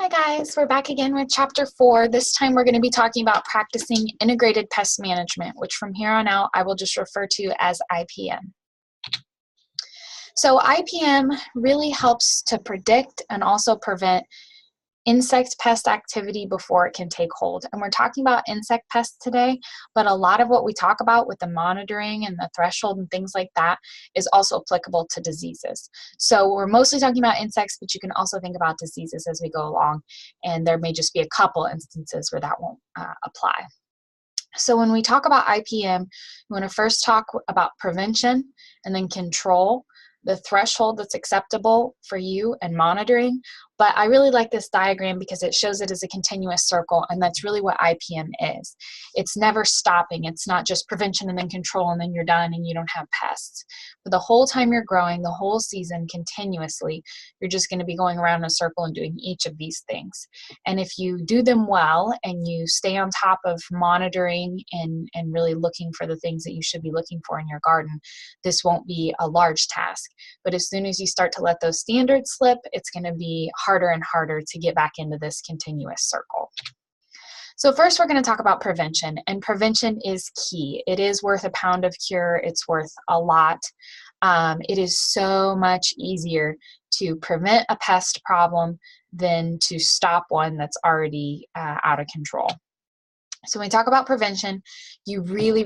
Hi guys, we're back again with chapter 4. This time we're going to be talking about practicing integrated pest management, which from here on out I will just refer to as IPM. So IPM really helps to predict and also prevent insect pest activity before it can take hold. And we're talking about insect pests today, but a lot of what we talk about with the monitoring and the threshold and things like that is also applicable to diseases. So we're mostly talking about insects, but you can also think about diseases as we go along, and there may just be a couple instances where that won't apply. So when we talk about IPM, we want to first talk about prevention and then control, the threshold that's acceptable for you, and monitoring. But I really like this diagram because it shows it as a continuous circle, and that's really what IPM is. It's never stopping. It's not just prevention and then control and then you're done and you don't have pests. But the whole time you're growing, the whole season, continuously, you're just going to be going around in a circle and doing each of these things. And if you do them well and you stay on top of monitoring and really looking for the things that you should be looking for in your garden, this won't be a large task. But as soon as you start to let those standards slip, it's going to be harder and harder to get back into this continuous circle. So first we're going to talk about prevention, and prevention is key. It is worth a pound of cure. It's worth a lot. It is so much easier to prevent a pest problem than to stop one that's already out of control. So when we talk about prevention, you really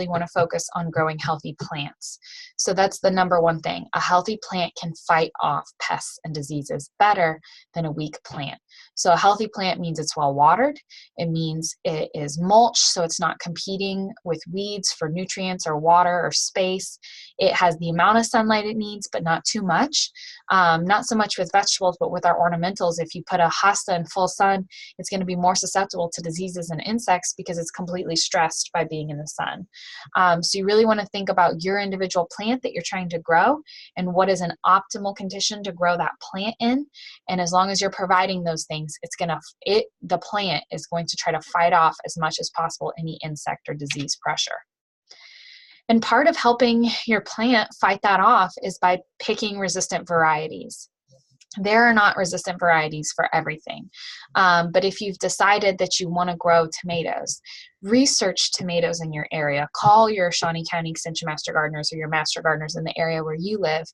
want to focus on growing healthy plants. So that's the number one thing. A healthy plant can fight off pests and diseases better than a weak plant. So a healthy plant means it's well watered. It means it is mulched, so it's not competing with weeds for nutrients or water or space. It has the amount of sunlight it needs, but not too much. Not so much with vegetables, but with our ornamentals. If you put a hosta in full sun, it's going to be more susceptible to diseases and insects because it's completely stressed by being in the sun. So you really want to think about your individual plant that you're trying to grow and what is an optimal condition to grow that plant in. And as long as you're providing those things, the plant is going to try to fight off as much as possible any insect or disease pressure. And part of helping your plant fight that off is by picking resistant varieties. There are not resistant varieties for everything. But if you've decided that you want to grow tomatoes, research tomatoes in your area. Call your Shawnee County Extension Master Gardeners or your Master Gardeners in the area where you live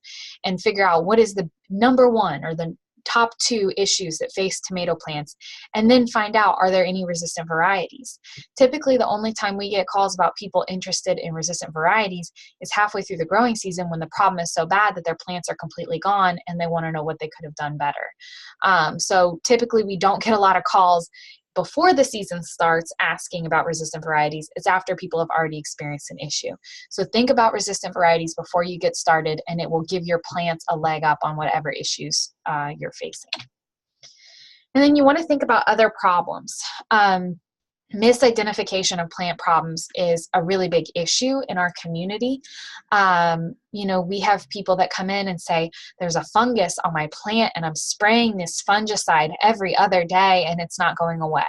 and figure out what is the number one or the top 2 issues that face tomato plants, and then find out, are there any resistant varieties? Typically, the only time we get calls about people interested in resistant varieties is halfway through the growing season when the problem is so bad that their plants are completely gone and they want to know what they could have done better. So typically, we don't get a lot of calls before the season starts asking about resistant varieties. It's after people have already experienced an issue. So think about resistant varieties before you get started, and it will give your plants a leg up on whatever issues you're facing. And then you want to think about other problems. Misidentification of plant problems is a really big issue in our community. We have people that come in and say, there's a fungus on my plant and I'm spraying this fungicide every other day and it's not going away.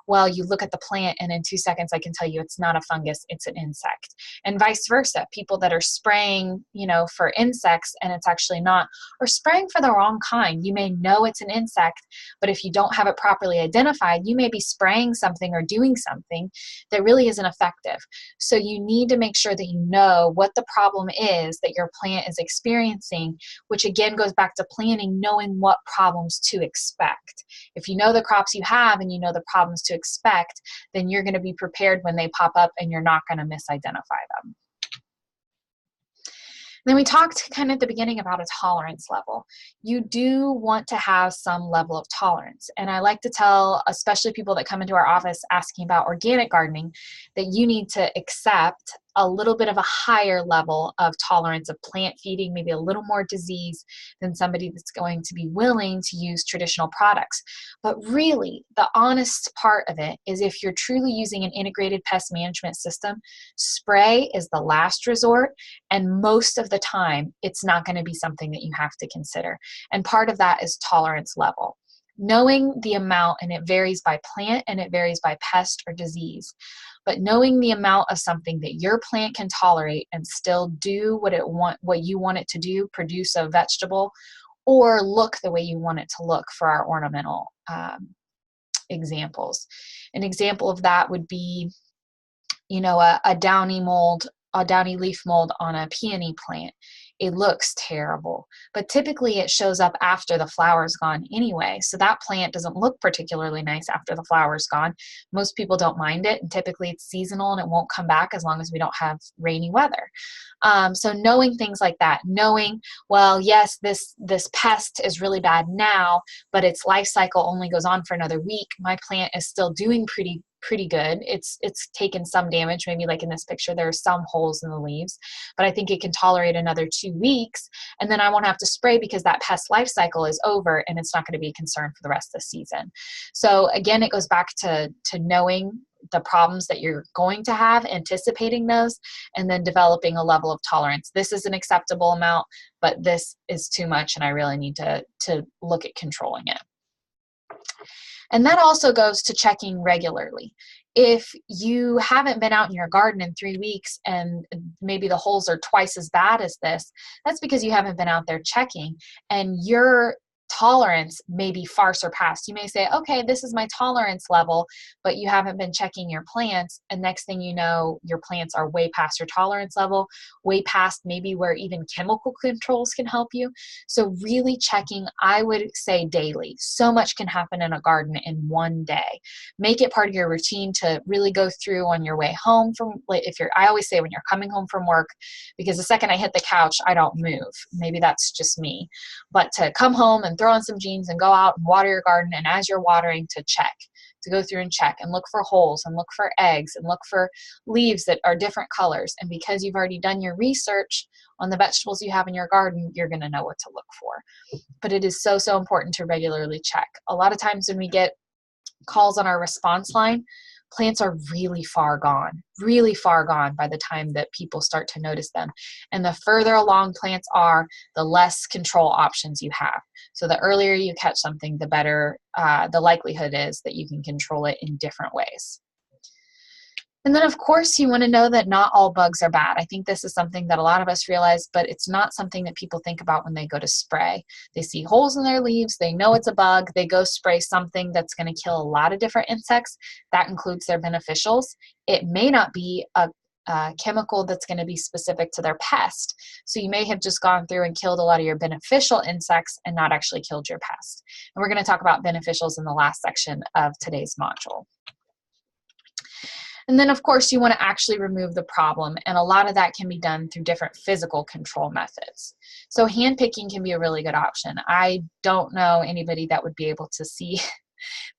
Well, you look at the plant and in 2 seconds I can tell you it's not a fungus, it's an insect. And vice versa. People that are spraying, for insects and it's actually not, or spraying for the wrong kind. You may know it's an insect, but if you don't have it properly identified, you may be spraying something or doing something that really isn't effective. So you need to make sure that you know what the problem is that your plant is experiencing, which again goes back to planning, knowing what problems to expect. If you know the crops you have and you know the problems to expect, then you're going to be prepared when they pop up and you're not going to misidentify them. Then we talked kind of at the beginning about a tolerance level. You do want to have some level of tolerance. And I like to tell, especially people that come into our office asking about organic gardening, that you need to accept a little bit of a higher level of tolerance of plant feeding, maybe a little more disease than somebody that's going to be willing to use traditional products. But really, the honest part of it is if you're truly using an integrated pest management system, spray is the last resort, and most of the time, it's not going to be something that you have to consider. And part of that is tolerance level. Knowing the amount, and it varies by plant and it varies by pest or disease, but knowing the amount of something that your plant can tolerate and still do what you want it to do, produce a vegetable or look the way you want it to look for our ornamental examples. An example of that would be, you know, a downy mold, a downy leaf mold on a peony plant. It looks terrible, but typically it shows up after the flower's gone anyway. So that plant doesn't look particularly nice after the flower's gone. Most people don't mind it, and typically it's seasonal and it won't come back as long as we don't have rainy weather. So knowing things like that, knowing, well, yes, this pest is really bad now, but its life cycle only goes on for another week. My plant is still doing pretty good. It's taken some damage. Maybe like in this picture, there are some holes in the leaves, but I think it can tolerate another 2 weeks. And then I won't have to spray because that pest life cycle is over and it's not going to be a concern for the rest of the season. So again, it goes back to knowing the problems that you're going to have, anticipating those, and then developing a level of tolerance. This is an acceptable amount, but this is too much and I really need to look at controlling it. And that also goes to checking regularly. If you haven't been out in your garden in 3 weeks and maybe the holes are twice as bad as this, that's because you haven't been out there checking, and your tolerance may be far surpassed. You may say, okay, this is my tolerance level, but you haven't been checking your plants, and next thing you know, your plants are way past your tolerance level, way past maybe where even chemical controls can help you. So really checking, I would say daily. So much can happen in a garden in one day. Make it part of your routine to really go through on your way home from, like, I always say when you're coming home from work, because the second I hit the couch, I don't move. Maybe that's just me. But to come home and throw on some jeans and go out and water your garden, and as you're watering, to go through and check and look for holes and look for eggs and look for leaves that are different colors. And because you've already done your research on the vegetables you have in your garden, you're going to know what to look for. But it is so important to regularly check. A lot of times when we get calls on our response line, plants are really far gone by the time that people start to notice them. And the further along plants are, the less control options you have. So the earlier you catch something, the better the likelihood is that you can control it in different ways. And then, of course, you want to know that not all bugs are bad. I think this is something that a lot of us realize, but it's not something that people think about when they go to spray. They see holes in their leaves, they know it's a bug, they go spray something that's going to kill a lot of different insects. That includes their beneficials. It may not be a chemical that's going to be specific to their pest. So you may have just gone through and killed a lot of your beneficial insects and not actually killed your pest. And we're going to talk about beneficials in the last section of today's module. And then, of course, you want to actually remove the problem, and a lot of that can be done through different physical control methods. So hand picking can be a really good option. I don't know anybody that would be able to see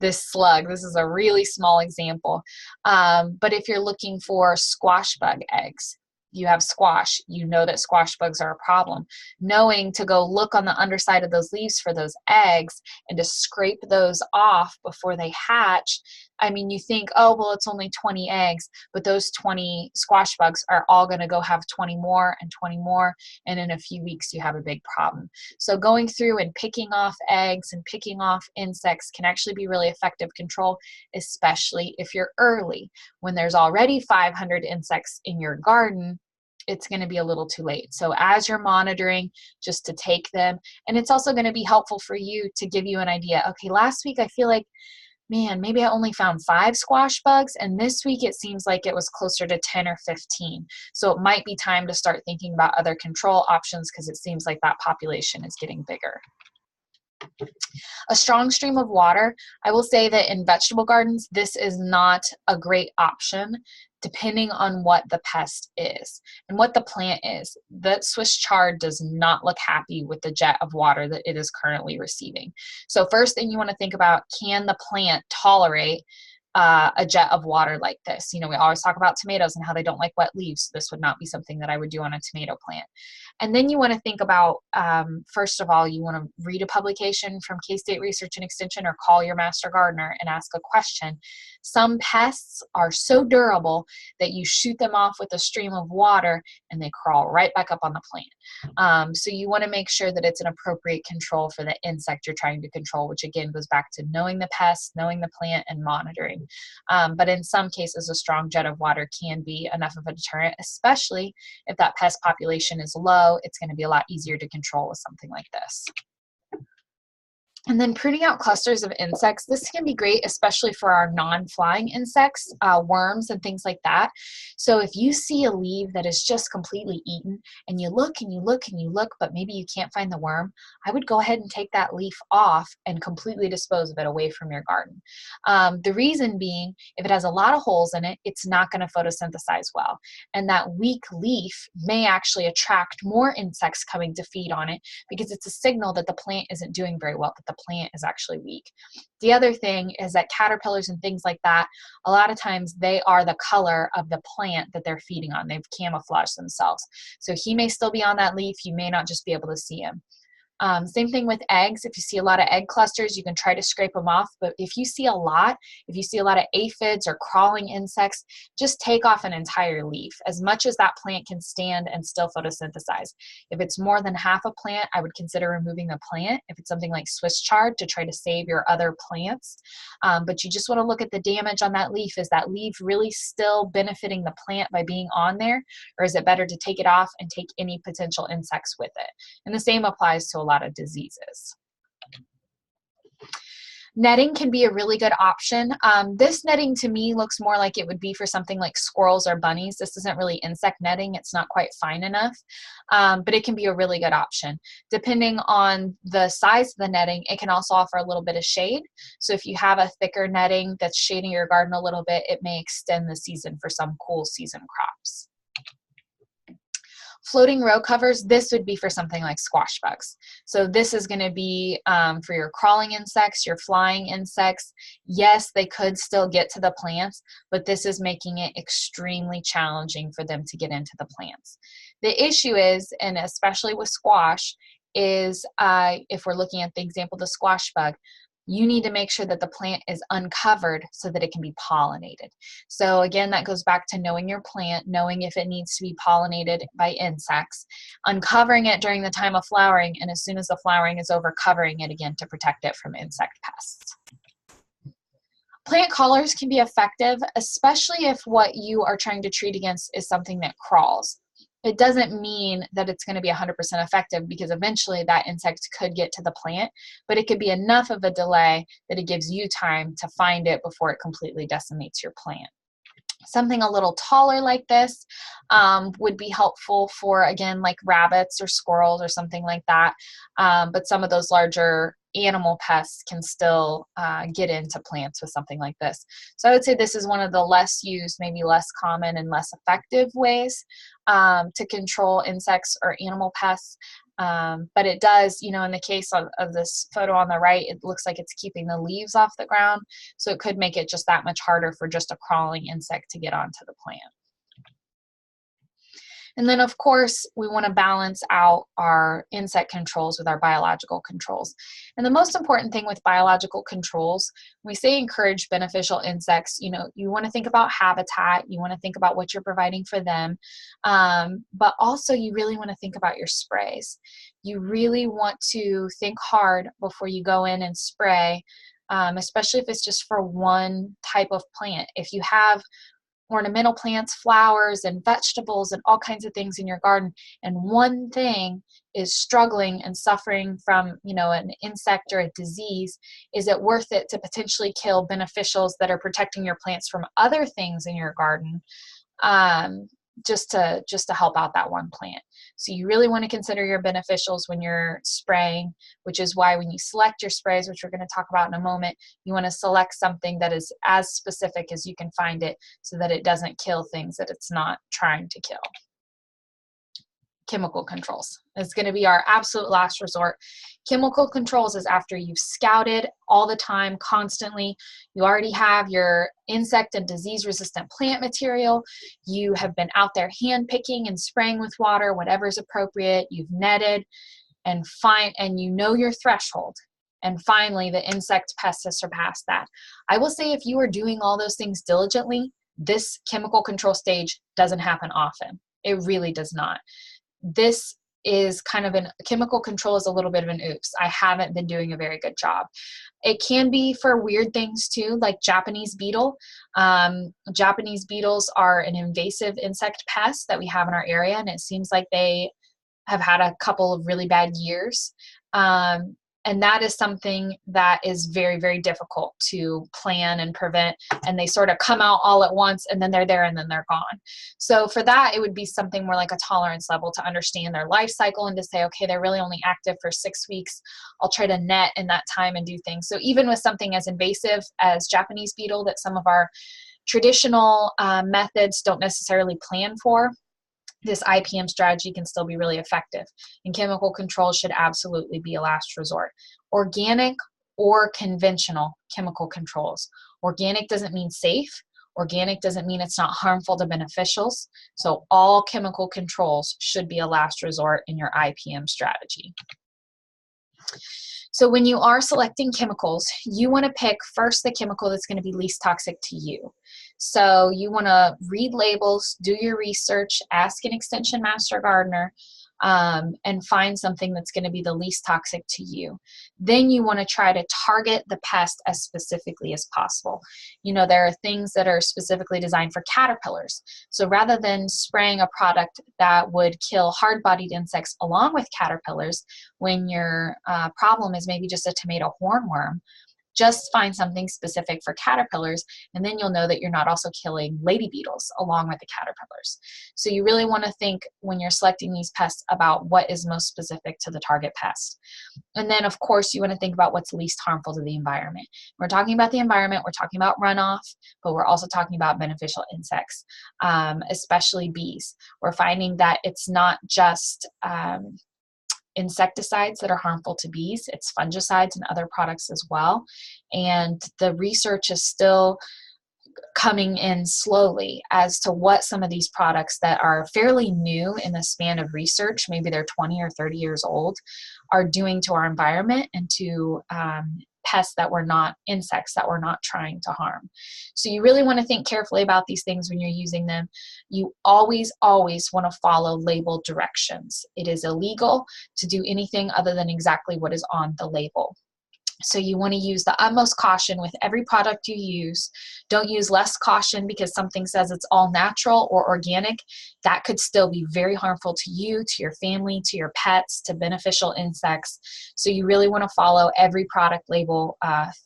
this slug. This is a really small example. But if you're looking for squash bug eggs, you have squash, you know that squash bugs are a problem. Knowing to go look on the underside of those leaves for those eggs and to scrape those off before they hatch. I mean, you think, oh, well, it's only 20 eggs, but those 20 squash bugs are all going to go have 20 more and 20 more, and in a few weeks you have a big problem. So going through and picking off eggs and picking off insects can actually be really effective control, especially if you're early. When there's already 500 insects in your garden, it's going to be a little too late. So as you're monitoring, just to take them, and it's also going to be helpful for you to give you an idea. Okay, last week I feel like, man, maybe I only found 5 squash bugs, and this week it seems like it was closer to 10 or 15. So it might be time to start thinking about other control options because it seems like that population is getting bigger. A strong stream of water. I will say that in vegetable gardens, this is not a great option depending on what the pest is and what the plant is. The Swiss chard does not look happy with the jet of water that it is currently receiving. So first thing you want to think about, can the plant tolerate a jet of water like this? You know, we always talk about tomatoes and how they don't like wet leaves. This would not be something that I would do on a tomato plant. And then you want to think about, first of all, you want to read a publication from K-State Research and Extension or call your master gardener and ask a question. Some pests are so durable that you shoot them off with a stream of water and they crawl right back up on the plant. So you want to make sure that it's an appropriate control for the insect you're trying to control, which again goes back to knowing the pest, knowing the plant, and monitoring. But in some cases, a strong jet of water can be enough of a deterrent, especially if that pest population is low. It's going to be a lot easier to control with something like this. And then pruning out clusters of insects. This can be great, especially for our non-flying insects, worms and things like that. So if you see a leaf that is just completely eaten and you look and you look and you look, but maybe you can't find the worm, I would go ahead and take that leaf off and completely dispose of it away from your garden. The reason being, if it has a lot of holes in it, it's not going to photosynthesize well. And that weak leaf may actually attract more insects coming to feed on it, because it's a signal that the plant isn't doing very well, that the plant is actually weak. The other thing is that caterpillars and things like that, a lot of times they are the color of the plant that they're feeding on. They've camouflaged themselves. So he may still be on that leaf. You may not just be able to see him. Same thing with eggs. If you see a lot of egg clusters, you can try to scrape them off. But if you see a lot of aphids or crawling insects, just take off an entire leaf, as much as that plant can stand and still photosynthesize. If it's more than half a plant, I would consider removing the plant. If it's something like Swiss chard, to try to save your other plants. But you just want to look at the damage on that leaf. Is that leaf really still benefiting the plant by being on there? Or is it better to take it off and take any potential insects with it? And the same applies to a lot of diseases. Netting can be a really good option. This netting to me looks more like it would be for something like squirrels or bunnies. This isn't really insect netting. It's not quite fine enough, but it can be a really good option. Depending on the size of the netting, it can also offer a little bit of shade. So if you have a thicker netting that's shading your garden a little bit, it may extend the season for some cool season crops. Floating row covers, this would be for something like squash bugs. So this is going to be for your crawling insects, your flying insects. Yes, they could still get to the plants, but this is making it extremely challenging for them to get into the plants. The issue is, and especially with squash, is if we're looking at the example of the squash bug, you need to make sure that the plant is uncovered so that it can be pollinated. So again, that goes back to knowing your plant, knowing if it needs to be pollinated by insects, uncovering it during the time of flowering, and as soon as the flowering is over, covering it again to protect it from insect pests. Plant collars can be effective, especially if what you are trying to treat against is something that crawls. It doesn't mean that it's going to be 100% effective, because eventually that insect could get to the plant, but it could be enough of a delay that it gives you time to find it before it completely decimates your plant. Something a little taller like this would be helpful for, again, like rabbits or squirrels or something like that. But some of those larger animal pests can still get into plants with something like this. So I would say this is one of the less used, maybe less common and less effective ways to control insects or animal pests. But it does, you know, in the case of this photo on the right, it looks like it's keeping the leaves off the ground. So it could make it just that much harder for just a crawling insect to get onto the plant. And then, of course, we want to balance out our insect controls with our biological controls. And the most important thing with biological controls, when we say encourage beneficial insects, you know, you want to think about habitat, you want to think about what you're providing for them, but also you really want to think about your sprays. You really want to think hard before you go in and spray, especially if it's just for one type of plant. If you have ornamental plants, flowers, and vegetables, and all kinds of things in your garden, and one thing is struggling and suffering from, you know, an insect or a disease, is it worth it to potentially kill beneficials that are protecting your plants from other things in your garden, just to help out that one plant? So you really want to consider your beneficials when you're spraying, which is why when you select your sprays, which we're going to talk about in a moment, you want to select something that is as specific as you can find it, so that it doesn't kill things that it's not trying to kill. Chemical controls is going to be our absolute last resort. Chemical controls is after you've scouted all the time, constantly. You already have your insect and disease resistant plant material. You have been out there hand picking and spraying with water, whatever is appropriate. You've netted and you know your threshold. And finally, the insect pest has surpassed that. I will say, if you are doing all those things diligently, this chemical control stage doesn't happen often. It really does not. This is kind of chemical control is a little bit of an oops. I haven't been doing a very good job. It can be for weird things too, like Japanese beetle. Japanese beetles are an invasive insect pest that we have in our area, and it seems like they have had a couple of really bad years. And that is something that is very, very difficult to plan and prevent. And they sort of come out all at once, and then they're there and then they're gone. So for that, it would be something more like a tolerance level to understand their life cycle and to say, okay, they're really only active for 6 weeks. I'll try to net in that time and do things. So even with something as invasive as Japanese beetle that some of our traditional methods don't necessarily plan for, this IPM strategy can still be really effective. And chemical control should absolutely be a last resort. Organic or conventional chemical controls. Organic doesn't mean safe. Organic doesn't mean it's not harmful to beneficials. So all chemical controls should be a last resort in your IPM strategy. So when you are selecting chemicals, you want to pick first the chemical that's going to be least toxic to you. So you want to read labels, do your research, ask an extension master gardener, and find something that's going to be the least toxic to you. Then you want to try to target the pest as specifically as possible. You know, there are things that are specifically designed for caterpillars. So rather than spraying a product that would kill hard-bodied insects along with caterpillars, when your problem is maybe just a tomato hornworm, just find something specific for caterpillars, and then you'll know that you're not also killing lady beetles along with the caterpillars. So you really want to think when you're selecting these pests about what is most specific to the target pest. And then, of course, you want to think about what's least harmful to the environment. We're talking about the environment, we're talking about runoff, but we're also talking about beneficial insects, especially bees. We're finding that it's not just insecticides that are harmful to bees, it's fungicides and other products as well. And the research is still coming in slowly as to what some of these products that are fairly new in the span of research, maybe they're 20 or 30 years old, are doing to our environment and to pests that were not insects that we're not trying to harm. So you really want to think carefully about these things when you're using them. You always want to follow label directions. It is illegal to do anything other than exactly what is on the label. So you want to use the utmost caution with every product you use. Don't use less caution because something says it's all natural or organic. That could still be very harmful to you, to your family, to your pets, to beneficial insects. So you really want to follow every product label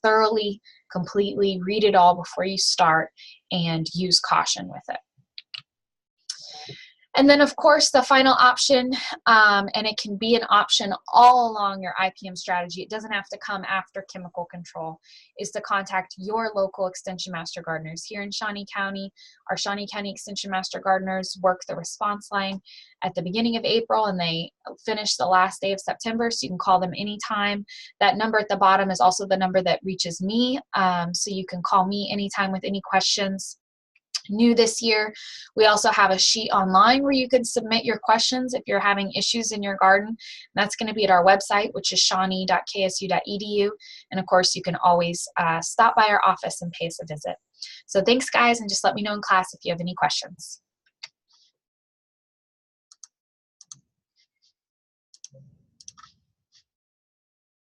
thoroughly, completely, read it all before you start, and use caution with it. And then, of course, the final option, and it can be an option all along your IPM strategy, it doesn't have to come after chemical control, is to contact your local Extension Master Gardeners. Here in Shawnee County, our Shawnee County Extension Master Gardeners work the response line at the beginning of April, and they finish the last day of September, so you can call them anytime. That number at the bottom is also the number that reaches me, so you can call me anytime with any questions. New this year, we also have a sheet online where you can submit your questions if you're having issues in your garden. And that's going to be at our website, which is shawnee.ksu.edu. And of course, you can always stop by our office and pay us a visit. So thanks, guys, and just let me know in class if you have any questions.